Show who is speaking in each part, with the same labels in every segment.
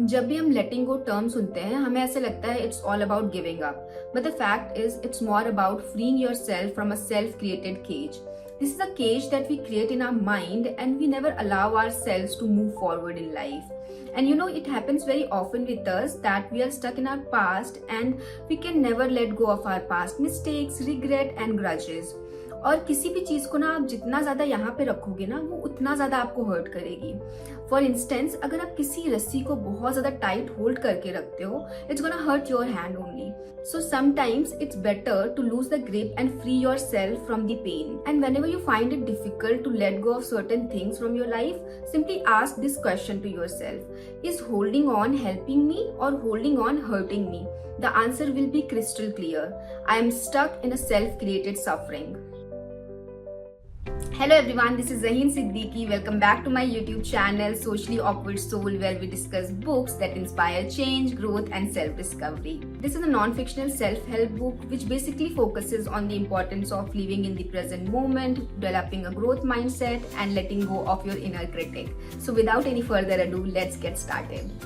Speaker 1: जब भी हम लेटिंग गो टर्म सुनते हैं हमें ऐसे लगता है it's all about giving up, but the fact is it's more about freeing yourself from a self created cage. This is a cage that we create in our mind and we never allow ourselves to move forward in life. And you know, it happens very often with us that we are stuck in our past and we can never let go of our past mistakes, regret and grudges. और किसी भी चीज को ना आप जितना ज्यादा यहाँ पे रखोगे ना वो उतना ज्यादा आपको हर्ट करेगी. फॉर इंस्टेंस, अगर आप किसी रस्सी को बहुत ज्यादा टाइट होल्ड करके रखते हो, it's gonna hurt your hand only. So sometimes it's better to lose the grip and free yourself from the pain. And whenever you find it difficult to let go of certain things from your life, simply ask this question to yourself: is holding on helping me or holding on hurting me? The answer will be crystal clear. I am stuck in a self-created suffering. Hello everyone, this is Zahin Siddiqui. Welcome back to my YouTube channel Socially Awkward Soul, where we discuss books that inspire change, growth and self-discovery. This is a non-fictional self-help book which basically focuses on the importance of living in the present moment, developing a growth mindset and letting go of your inner critic. So without any further ado, let's get started.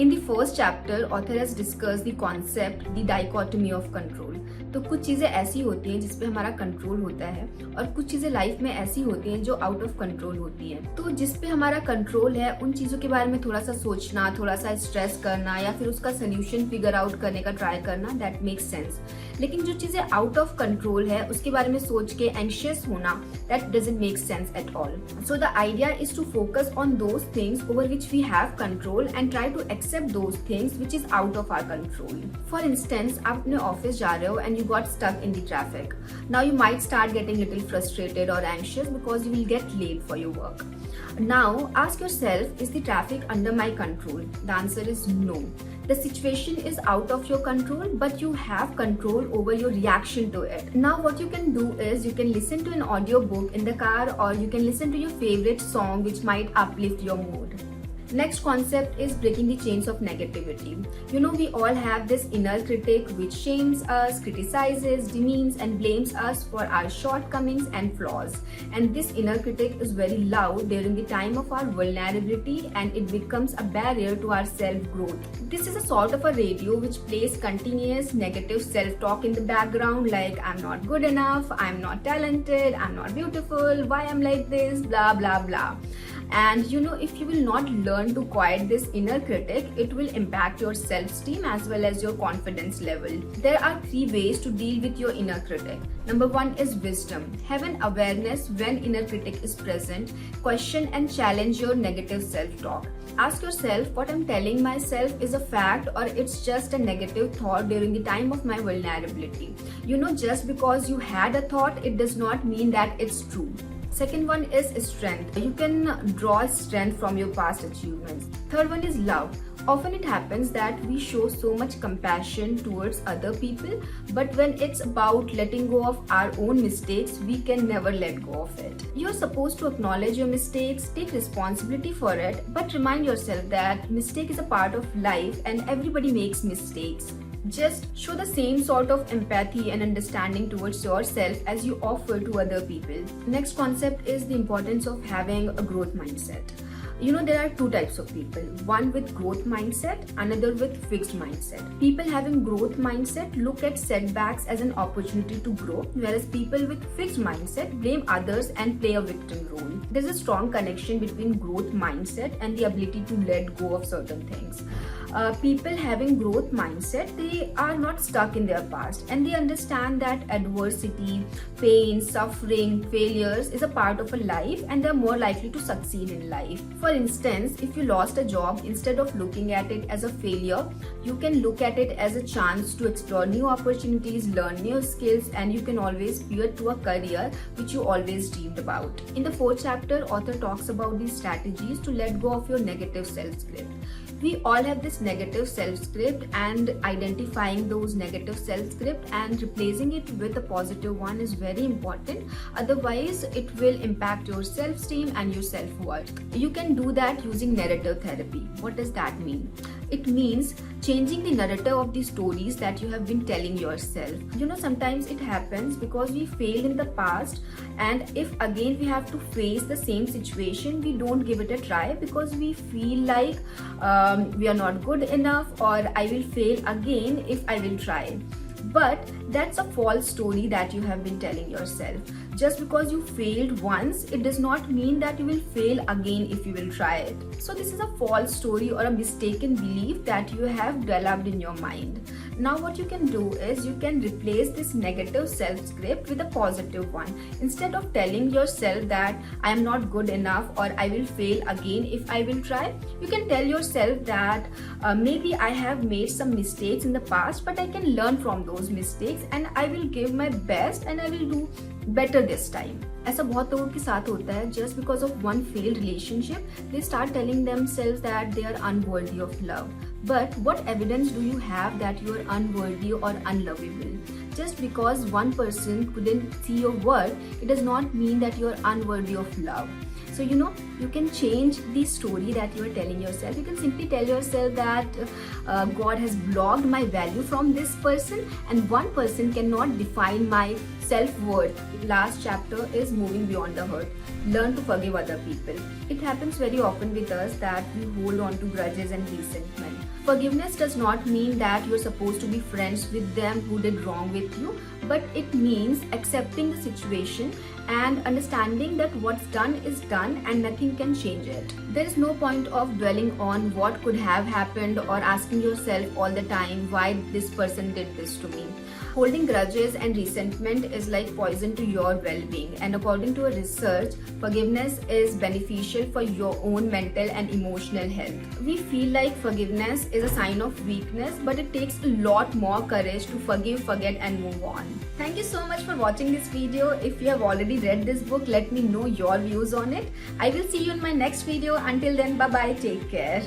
Speaker 1: In the first chapter, author has discussed the concept, the dichotomy of control. तो कुछ चीजें ऐसी होती हैं जिसपे हमारा control होता है और कुछ चीजें लाइफ में ऐसी होती हैं जो आउट ऑफ कंट्रोल होती हैं. तो जिसपे हमारा कंट्रोल है उन चीजों के बारे में थोड़ा सा सोचना, थोड़ा सा स्ट्रेस करना या फिर उसका सोल्यूशन फिगर आउट करने का ट्राई करना, दैट मेक्स सेंस. लेकिन जो चीजें आउट ऑफ कंट्रोल है उसके बारे में सोच के एंशियस होना, that doesn't make sense at all. So the idea is to focus on those things over which we have control and try to accept those things which is out of our control. For instance, आप अपने office जा रहे हो and you got stuck in the traffic. Now you might start getting little frustrated or anxious because you will get late for your work. Now ask yourself, is the traffic under my control? The answer is no. The situation is out of your control, but you have control over your reaction to it. Now what you can do is you can listen to an audio book in the car or you can listen to your favorite song which might uplift your mood. Next concept is breaking the chains of negativity. You know, we all have this inner critic which shames us, criticizes, demeans and blames us for our shortcomings and flaws. And this inner critic is very loud during the time of our vulnerability and it becomes a barrier to our self-growth. This is a sort of a radio which plays continuous negative self-talk in the background like I'm not good enough, I'm not talented, I'm not beautiful, why I'm like this, blah blah blah. And you know, if you will not learn to quiet this inner critic, it will impact your self-esteem as well as your confidence level. There are 3 ways to deal with your inner critic. Number 1 is wisdom. Have an awareness when inner critic is present. Question and challenge your negative self-talk. Ask yourself, what I'm telling myself is a fact or it's just a negative thought during the time of my vulnerability. You know, just because you had a thought, it does not mean that it's true. Second one is strength. You can draw strength from your past achievements. Third one is love. Often it happens that we show so much compassion towards other people, but when it's about letting go of our own mistakes, we can never let go of it. You're supposed to acknowledge your mistakes, take responsibility for it, but remind yourself that mistake is a part of life and everybody makes mistakes. Just show the same sort of empathy and understanding towards yourself as you offer to other people. Next concept is the importance of having a growth mindset. You know, there are 2 types of people. One with growth mindset, another with fixed mindset. People having growth mindset look at setbacks as an opportunity to grow, whereas people with fixed mindset blame others and play a victim role. There's a strong connection between growth mindset and the ability to let go of certain things. People having growth mindset, they are not stuck in their past and they understand that adversity, pain, suffering, failures is a part of a life and they're more likely to succeed in life. For instance, if you lost a job, instead of looking at it as a failure, you can look at it as a chance to explore new opportunities, learn new skills, and you can always pivot to a career which you always dreamed about. In the 4th chapter, author talks about these strategies to let go of your negative self-script. We all have this negative self-script, and identifying those negative self-script and replacing it with a positive one is very important. Otherwise, it will impact your self-esteem and your self-worth. You can do that using narrative therapy. What does that mean? It means changing the narrative of the stories that you have been telling yourself. Sometimes it happens because we failed in the past, and if again we have to face the same situation, we don't give it a try because we feel like we are not good enough, or I will fail again if I will try. But that's a false story that you have been telling yourself. Just because you failed once, it does not mean that you will fail again if you will try it. So this is a false story or a mistaken belief that you have developed in your mind. Now what you can do is you can replace this negative self-script with a positive one. Instead of telling yourself that I am not good enough or I will fail again if I will try, you can tell yourself that maybe I have made some mistakes in the past, but I can learn from those mistakes and I will give my best and I will do better this time. ऐसा बहुत लोगों के साथ होता है. Just because of one failed relationship, they start telling themselves that they are unworthy of love. But what evidence do you have that you are unworthy or unlovable? Just because one person couldn't see your worth, it does not mean that you are unworthy of love. So you can change the story that you are telling yourself. You can simply tell yourself that God has blocked my value from this person, and one person cannot define my self-worth. Last chapter is moving beyond the hurt. Learn to forgive other people. It happens very often with us that we hold on to grudges and resentment. Forgiveness does not mean that you're supposed to be friends with them who did wrong with you, but it means accepting the situation and understanding that what's done is done and nothing can change it. There is no point of dwelling on what could have happened or asking yourself all the time why this person did this to me. Holding grudges and resentment is like poison to your well-being, and according to a research, forgiveness is beneficial for your own mental and emotional health. We feel like forgiveness is a sign of weakness, but it takes a lot more courage to forgive, forget and move on. Thank you so much for watching this video. If you have already read this book, let me know your views on it. I will see you in my next video. Until then, bye bye, take care.